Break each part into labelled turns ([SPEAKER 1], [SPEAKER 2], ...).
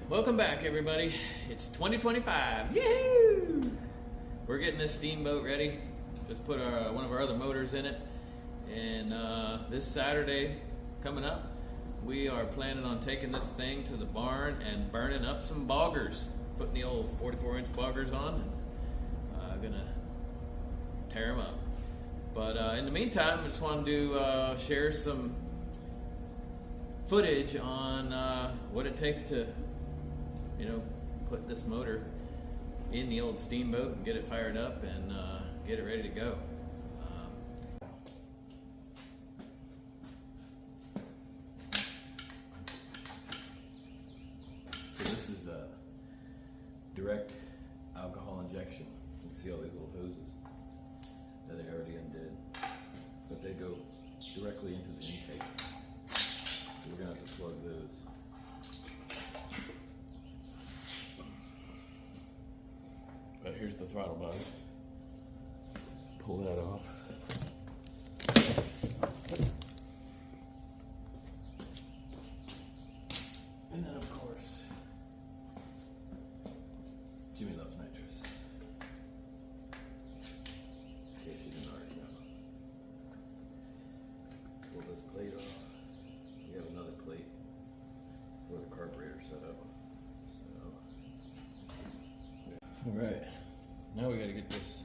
[SPEAKER 1] Welcome back, everybody. It's 2025. Yahoo! We're getting this Steamboat ready. Just put one of our other motors in it. And this Saturday coming up, we are planning on taking this thing to the barn and burning up some boggers. Putting the old 44-inch boggers on and gonna tear them up. But in the meantime, I just wanted to share some footage on what it takes to put this motor in the old Steamboat and get it fired up and get it ready to go. So this is a direct alcohol injection. You can see all these little hoses that I already undid, but they go directly into the intake. So we're gonna have to plug those. But here's the throttle body. Pull that off. And then of course, Jimmy loves nitrous. In case you didn't already know. Pull this plate off. We have another plate for the carburetor setup. Alright, now we gotta get this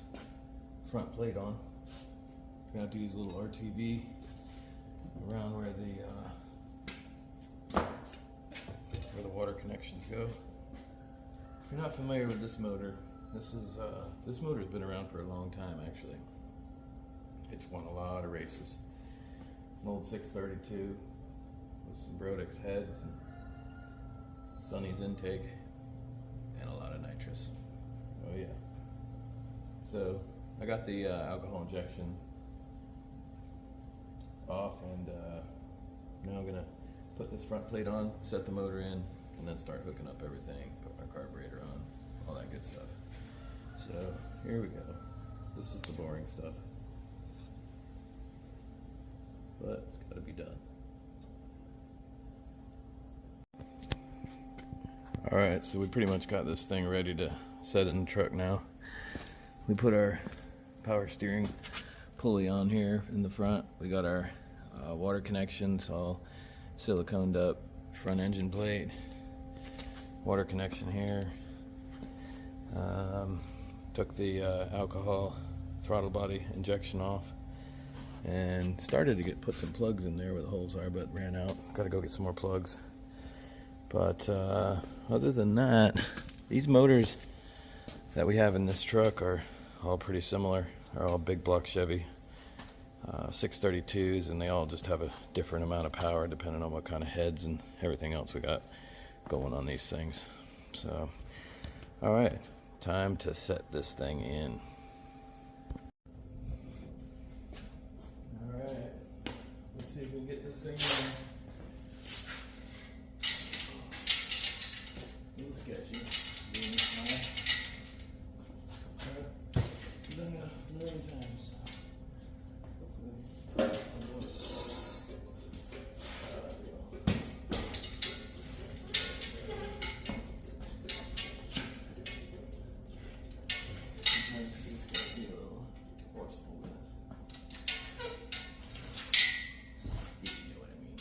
[SPEAKER 1] front plate on. We're gonna have to use a little RTV around where the water connections go. If you're not familiar with this motor, this motor's been around for a long time actually. It's won a lot of races. It's an old 632 with some Brodix heads and Sonny's intake and a lot of nitrous. Oh yeah. So I got the alcohol injection off, and now I'm gonna put this front plate on, set the motor in, and then start hooking up everything, put my carburetor on, all that good stuff. So here we go. This is the boring stuff, but it's got to be done. All right, so we pretty much got this thing ready to set it in the truck now. We put our power steering pulley on here in the front. We got our water connections all siliconed up, front engine plate, water connection here. Took the alcohol throttle body injection off and started to put some plugs in there where the holes are, but ran out. Got to go get some more plugs. But other than that, these motors that we have in this truck are all pretty similar. They're all big block Chevy 632s, and they all just have a different amount of power depending on what kind of heads and everything else we got going on these things. So, all right, time to set this thing in. All right, let's see if we can get this thing in. A little sketchy. Done it a million times. Hopefully it'll work. Sometimes you just gotta be a little forceful with it. If you know what I mean.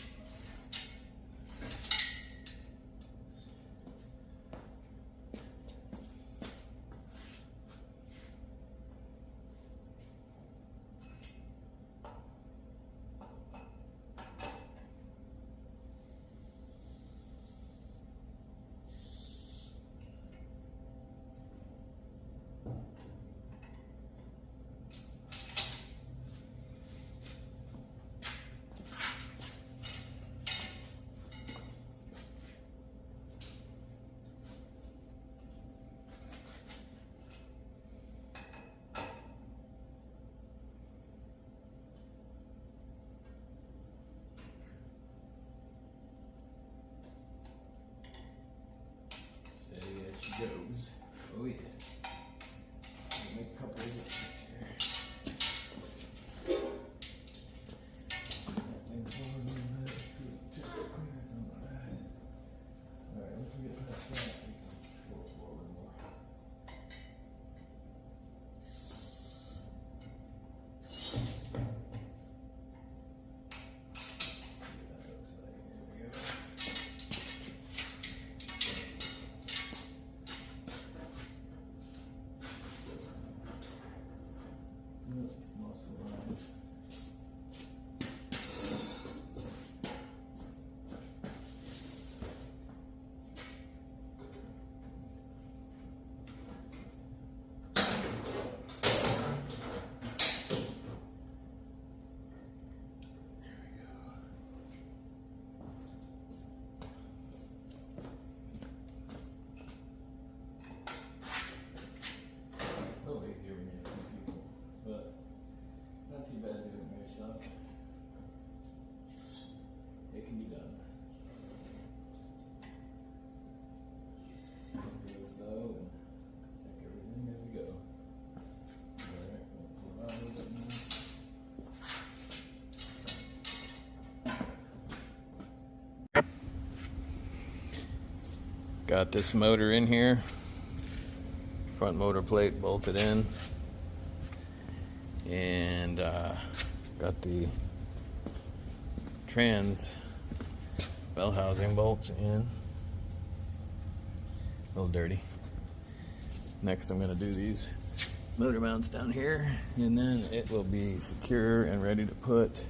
[SPEAKER 1] this though and check everything as we go. Alright, we'll pull it out a little bit now. Got this motor in here, front motor plate bolted in, and got the trans bell housing bolts in. A little dirty. Next I'm going to do these motor mounts down here, and then it will be secure and ready to put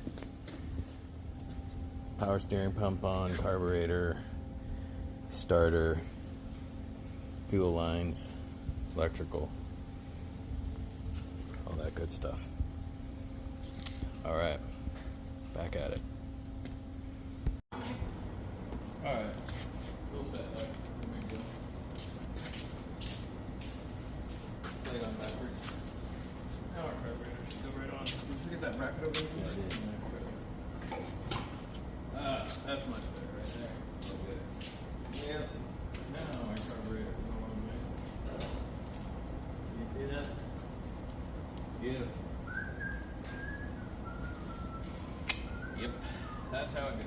[SPEAKER 1] power steering pump on, carburetor, starter, fuel lines, electrical, all that good stuff. All right, back at it. All right, full set there. There we go. Plate on backwards. Now our carburetor should go right on. Did you forget that bracket over there? Yeah, I did. That's much better right there. So good. Yep. Now our carburetor is on there. Can you see that? Beautiful. Yep, that's how it goes.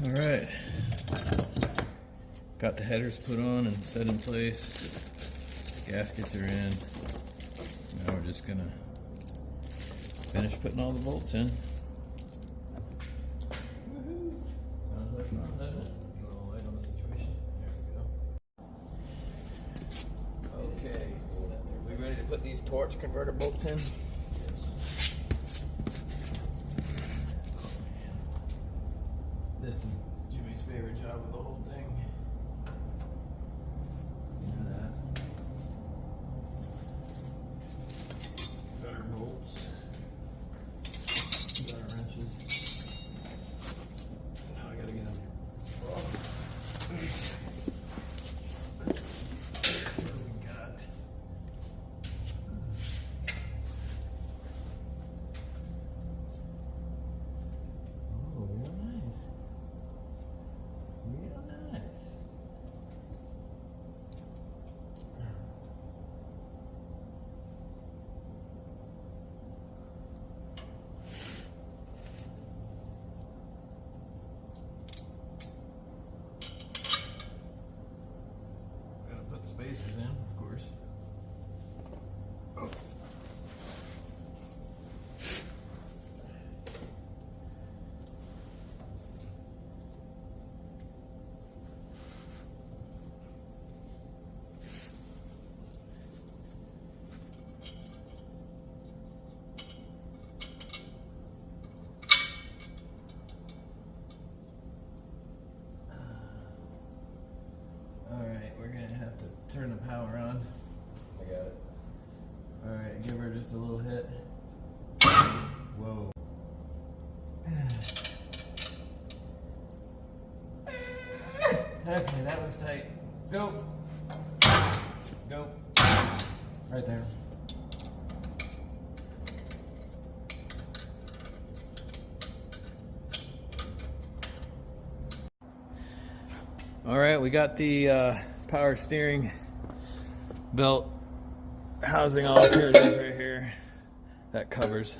[SPEAKER 1] All right, got the headers put on and set in place. Gaskets are in. Now we're just gonna finish putting all the bolts in. Woohoo! Sounds like fun, doesn't it? A little light on the situation. There we go. Okay, we ready to put these torch converter bolts in? This is Jimmy's favorite job of the whole thing. You know that. Got our bolts. Got our wrenches. Now I gotta get them. What do we got? Oh, real nice. Real nice. Gotta put the spacers in, of course. Oh. Alright, we're gonna have to turn the power on. I got it. Alright, give her just a little hit. Whoa. Okay, that was tight. Go. Go. Right there. All right, we got the power steering belt housing off. Here it is right here. That covers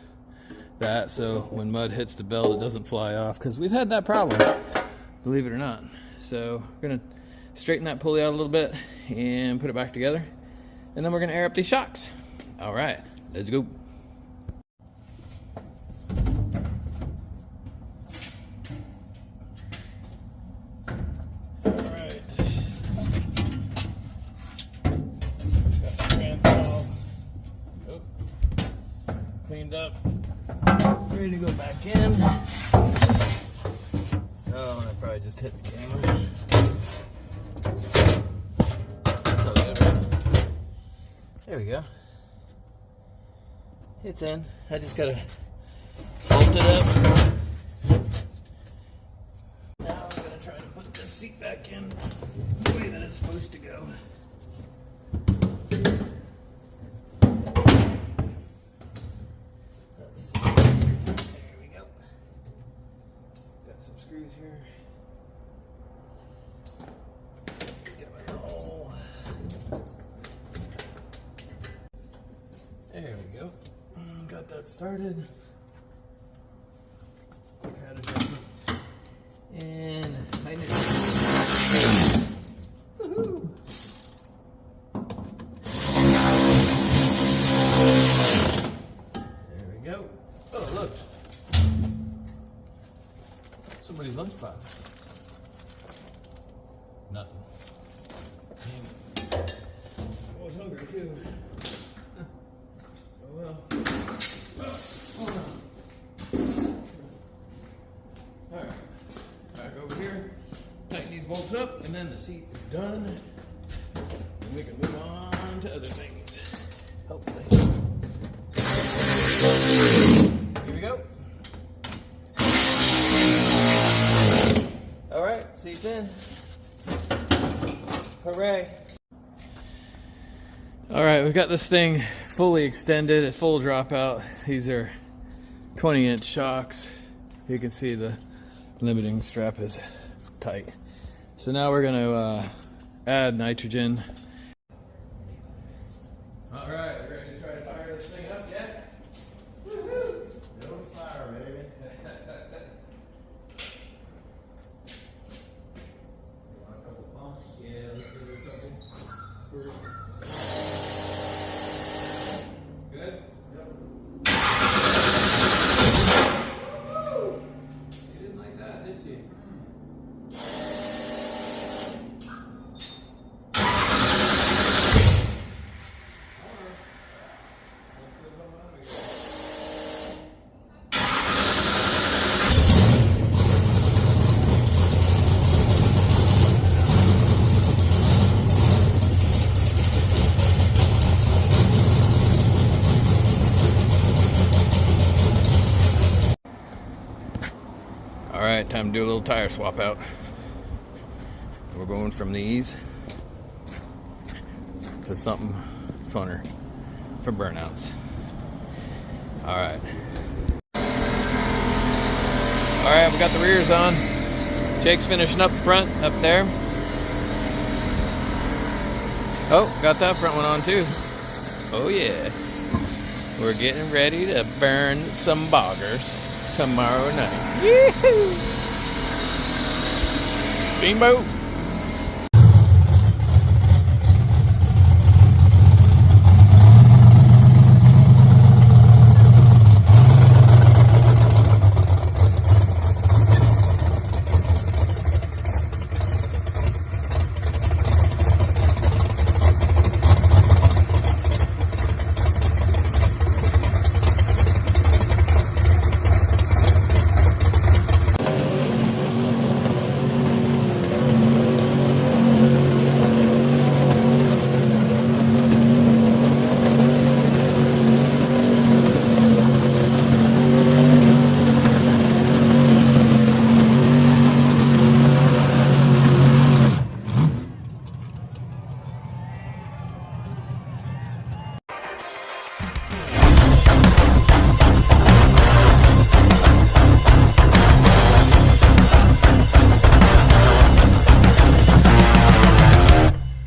[SPEAKER 1] that, so when mud hits the belt, it doesn't fly off, because we've had that problem, believe it or not. So we're gonna straighten that pulley out a little bit and put it back together, and then we're gonna air up these shocks. All right, let's go. Cleaned up, ready to go back in. Oh, and I probably just hit the camera. That's all good, right? There we go. It's in. I just gotta bolt it up. Now I'm gonna try to put this seat back in the way that it's supposed to go. Here. started. Quick head adjustment. And tighten it. Woohoo! There we go. Oh, look. Somebody's lunchbox. Nothing. Damn it. I was hungry too. Oh well. Alright. Back over here. Tighten these bolts up, and then the seat is done. And we can move on to other things. Hopefully. Here we go. Alright, seat's in. Hooray. Alright, we've got this thing fully extended at full dropout. These are 20-inch shocks. You can see the limiting strap is tight. So now we're going to add nitrogen. Alright, we're ready to try to fire this thing up yet? Woohoo!
[SPEAKER 2] Don't fire, baby. You want a couple pumps?
[SPEAKER 1] Yeah, let's give it a couple. Good?
[SPEAKER 2] Yep.
[SPEAKER 1] Woo! You didn't like that, did you? Alright, time to do a little tire swap out. We're going from these to something funner for burnouts. Alright. Alright, we got the rears on. Jake's finishing up the front up there. Oh, got that front one on too. Oh yeah. We're getting ready to burn some boggers tomorrow night. Yee-hoo! Steamboat.